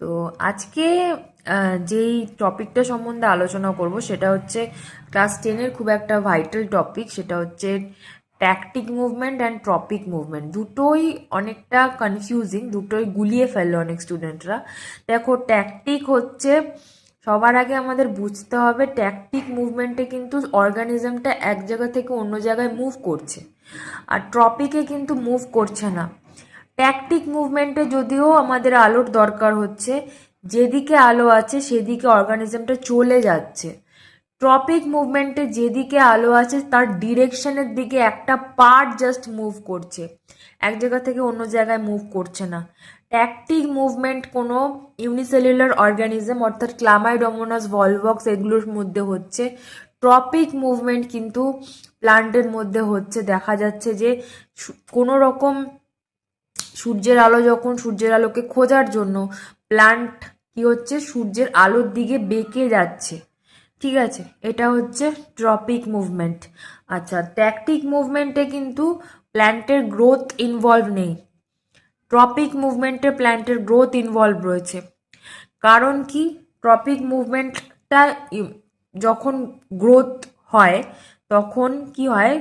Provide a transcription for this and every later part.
তো আজকে যেই টপিকটা সম্বন্ধে আলোচনা করব সেটা হচ্ছে ক্লাস 10-এর খুব একটা ভাইটাল টপিক। সেটা হচ্ছে tactic movement and tropic movement. দুটোই অনেকটা কনফিউজিং, দুটোই গুলিয়ে ফেললো অনেক স্টুডেন্টরা। দেখো, ট্যাকটিক হচ্ছে, সবার আগে আমাদের বুঝতে হবে ট্যাকটিক মুভমেন্টে কিন্তু অর্গানিজমটা এক জায়গা থেকে অন্য জায়গায় মুভ করছে, আর ট্রপিকে কিন্তু মুভ করছে না। ট্যাকটিক মুভমেন্টে যদিও আমাদের আলোর দরকার হচ্ছে, যেদিকে আলো আছে সেদিকে অর্গানিজমটা চলে যাচ্ছে। ট্রপিক মুভমেন্টে যেদিকে আলো আছে তার ডিরেকশনের দিকে একটা পার্ট জাস্ট মুভ করছে, এক জায়গা থেকে অন্য জায়গায় মুভ করছে না। ট্যাকটিক মুভমেন্ট কোনো ইউনিসেলুলার অর্গানিজম অর্থাৎ ক্লামাইডোমোনাস, ভলভক্স এগুলোর মধ্যে হচ্ছে। ট্রপিক মুভমেন্ট কিন্তু প্লান্টের মধ্যে হচ্ছে। দেখা যাচ্ছে যে কোনো রকম সূর্যের আলো, যখন সূর্যের আলোকে খোঁজার জন্য প্লান্ট কি হচ্ছে, সূর্যের আলোর দিকে বেঁকে যাচ্ছে। ঠিক আছে, এটা হচ্ছে ট্রপিক মুভমেন্ট। আচ্ছা, ট্যাকটিক মুভমেন্টে কিন্তু প্ল্যান্টের গ্রোথ ইনভলভ নেই, ট্রপিক মুভমেন্টে প্ল্যান্টের গ্রোথ ইনভলভ রয়েছে। কারণ কি, ট্রপিক মুভমেন্টটা যখন গ্রোথ হয় তখন কি হয়,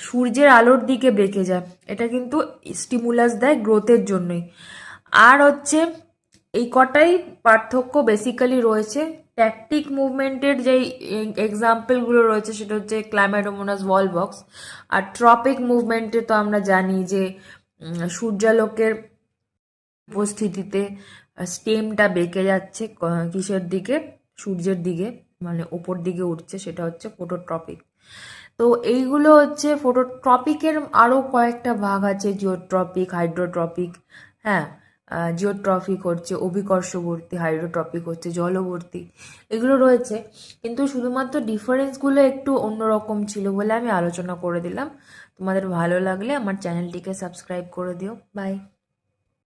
সূর্যের আলোর দিকে বেঁকে যায়। এটা কিন্তু স্টিমুলাস দেয় গ্রোথের জন্যই। আর হচ্ছে এই কটাই পার্থক্য বেসিক্যালি রয়েছে। ট্যাকটিক মুভমেন্টের যেই এক্সাম্পলগুলো রয়েছে সেটা হচ্ছে ক্লাইমাইডোমোনাস, ভলভক্স। আর ট্রপিক মুভমেন্টে তো আমরা জানি যে সূর্যালোকের উপস্থিতিতে স্টেমটা বেঁকে যাচ্ছে কিসের দিকে, সূর্যের দিকে, মানে ওপর দিকে উঠছে, সেটা হচ্ছে ফোটোট্রপিক। তো এইগুলো হচ্ছে ফোটোট্রপিকের আরও কয়েকটা ভাগ আছে, জিওট্রপিক, হাইড্রোট্রপিক। হ্যাঁ, জিওট্রপিক হচ্ছে অভিকর্ষবর্তী, হাইড্রোট্রপিক হচ্ছে জলবর্তী, এগুলো রয়েছে। কিন্তু শুধুমাত্র ডিফারেন্সগুলো একটু অন্যরকম ছিল বলে আমি আলোচনা করে দিলাম। তোমাদের ভালো লাগলে আমার চ্যানেলটিকে সাবস্ক্রাইব করে দিও। বাই।